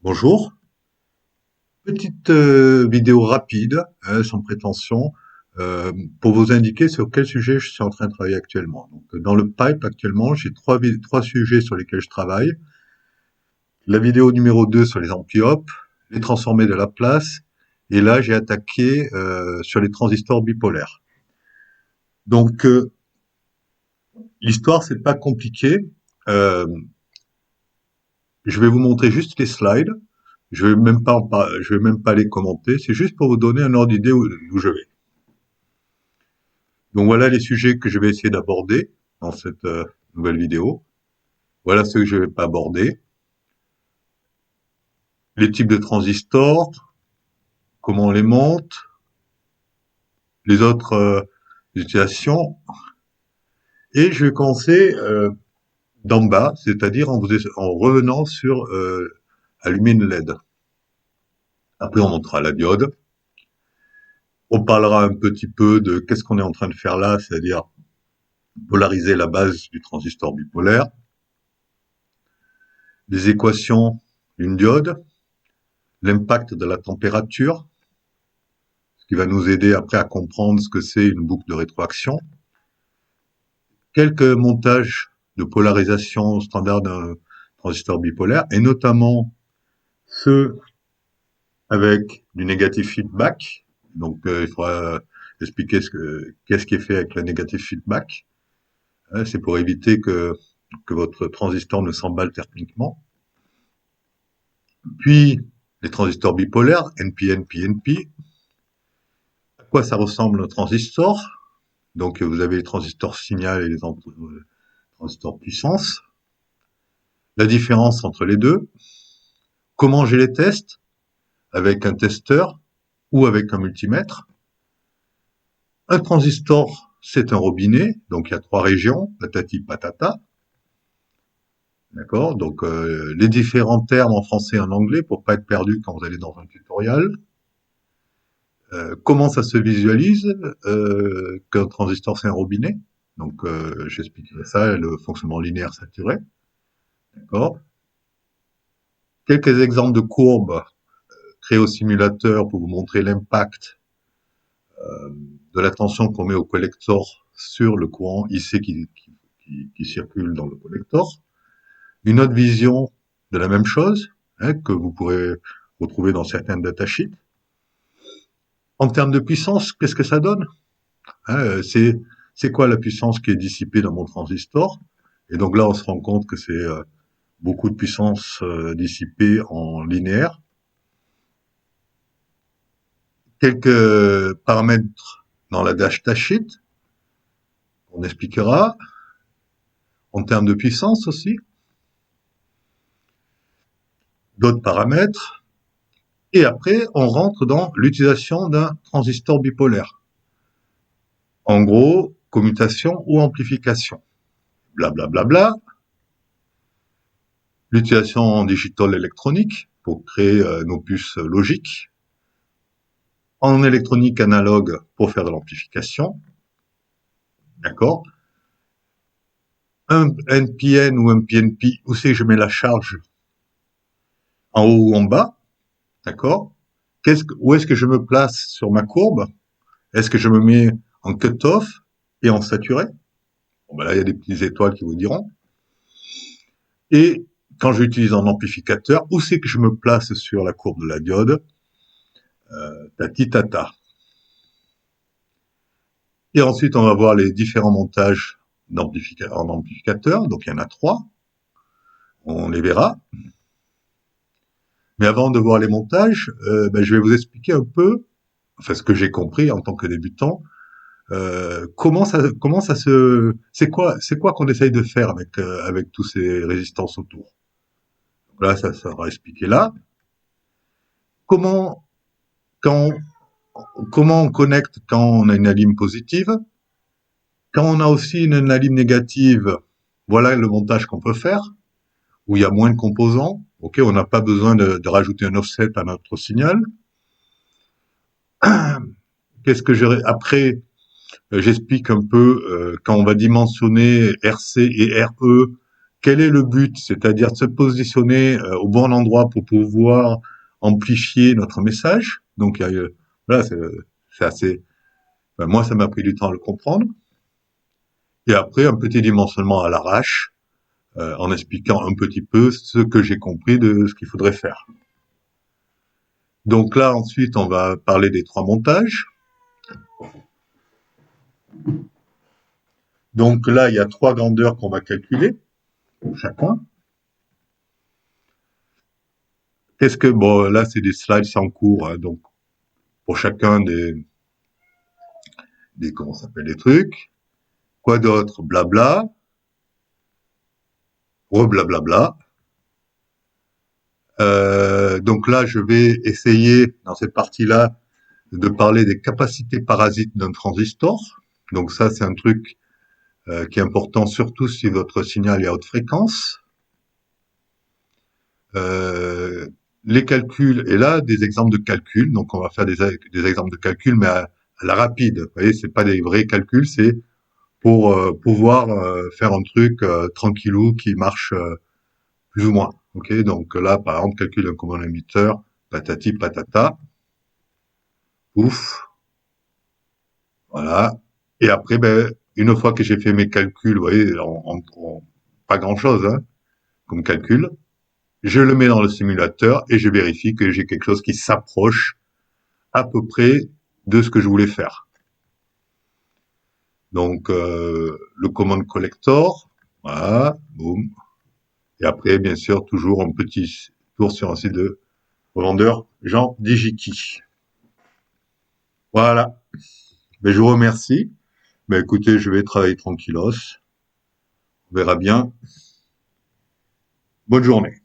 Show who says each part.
Speaker 1: Bonjour, petite vidéo rapide, sans prétention, euh, pour vous indiquer sur quel sujet je suis en train de travailler actuellement. Donc, dans le pipe actuellement, j'ai trois sujets sur lesquels je travaille. La vidéo numéro 2 sur les ampli-op, les transformés de Laplace, et là j'ai attaqué sur les transistors bipolaires. Donc l'histoire c'est pas compliqué. Euh, je vais vous montrer juste les slides. Je vais même pas les commenter. C'est juste pour vous donner un ordre d'idée où je vais. Donc voilà les sujets que je vais essayer d'aborder dans cette nouvelle vidéo. Voilà ceux que je ne vais pas aborder. Les types de transistors, comment on les monte, les autres utilisations. Et je vais commencer d'en bas, c'est-à-dire en revenant sur allumer une LED. Après on montera la diode. On parlera un petit peu de qu'est-ce qu'on est en train de faire là, c'est-à-dire polariser la base du transistor bipolaire, les équations d'une diode, l'impact de la température, ce qui va nous aider après à comprendre ce que c'est une boucle de rétroaction. Quelques montages de polarisation standard d'un transistor bipolaire, et notamment ceux avec du negative feedback. Donc il faudra expliquer qu'est-ce qui est fait avec le negative feedback. C'est pour éviter que votre transistor ne s'emballe thermiquement. Puis les transistors bipolaires, NPN, PNP. À quoi ça ressemble un transistor? Donc vous avez les transistors signal et les transistors puissance. La différence entre les deux. Comment je les teste? Avec un testeur ou avec un multimètre. Un transistor, c'est un robinet, donc il y a trois régions, patati patata. D'accord? Donc les différents termes en français et en anglais pour pas être perdu quand vous allez dans un tutoriel. Comment ça se visualise qu'un transistor c'est un robinet? Donc j'expliquerai ça, le fonctionnement linéaire saturé. D'accord? Quelques exemples de courbes créées au simulateur pour vous montrer l'impact de la tension qu'on met au collector sur le courant IC qui circule dans le collector. Une autre vision de la même chose, que vous pourrez retrouver dans certaines datasheets. En termes de puissance, qu'est-ce que ça donne? C'est quoi la puissance qui est dissipée dans mon transistor? Et donc là, on se rend compte que c'est beaucoup de puissance dissipée en linéaire. Quelques paramètres dans la datasheet, on expliquera. En termes de puissance aussi, d'autres paramètres. Et après, on rentre dans l'utilisation d'un transistor bipolaire. En gros, commutation ou amplification. Blablabla. Bla bla bla. L'utilisation en digital électronique pour créer nos puces logiques. En électronique analogue pour faire de l'amplification. D'accord? Un NPN ou un PNP, où c'est que je mets la charge? En haut ou en bas? D'accord? Où est-ce que je me place sur ma courbe? Est-ce que je me mets en cut-off et en saturé? Bon, ben là, il y a des petites étoiles qui vous diront. Et quand j'utilise un amplificateur, où c'est que je me place sur la courbe de la diode? Tati tata. Et ensuite, on va voir les différents montages en amplificateur. Donc, il y en a trois. On les verra. Mais avant de voir les montages, je vais vous expliquer un peu, enfin ce que j'ai compris en tant que débutant, comment ça c'est quoi qu'on essaye de faire avec tous ces résistances autour. Donc là, ça sera expliqué là. Comment quand comment on connecte quand on a une alim positive, quand on a aussi une alim négative, voilà le montage qu'on peut faire, où il y a moins de composants. Ok, on n'a pas besoin de rajouter un offset à notre signal. Qu'est-ce que j'aurais après? J'explique un peu quand on va dimensionner RC et RE, quel est le but? C'est-à-dire de se positionner au bon endroit pour pouvoir amplifier notre message. Donc, voilà, c'est assez. Ben, moi, ça m'a pris du temps à le comprendre. Et après, un petit dimensionnement à l'arrache, en expliquant un petit peu ce que j'ai compris de ce qu'il faudrait faire. Donc là, ensuite, on va parler des 3 montages. Donc là, il y a 3 grandeurs qu'on va calculer pour chacun. Bon, là, c'est des slides sans cours, hein, donc pour chacun comment ça s'appelle, des trucs. Quoi d'autre? Blabla, reblablabla. Donc là, je vais essayer, dans cette partie-là, de parler des capacités parasites d'un transistor. Donc ça, c'est un truc qui est important, surtout si votre signal est à haute fréquence. Euh, les calculs, et là, des exemples de calculs. Donc on va faire des exemples de calculs, mais à la rapide. Vous voyez, c'est pas des vrais calculs, c'est pour pouvoir faire un truc tranquillou qui marche plus ou moins. Ok, donc là, par exemple, calcul d'un command émetteur, patati patata, ouf, voilà. Et après, ben, une fois que j'ai fait mes calculs, vous voyez, pas grand-chose hein, comme calcul, je le mets dans le simulateur et je vérifie que j'ai quelque chose qui s'approche à peu près de ce que je voulais faire. Donc, le command collector, voilà, boum. Et après, bien sûr, toujours un petit tour sur un site de revendeur Jean Digiki. Voilà. Ben, je vous remercie. Ben, écoutez, je vais travailler tranquillos. On verra bien. Bonne journée.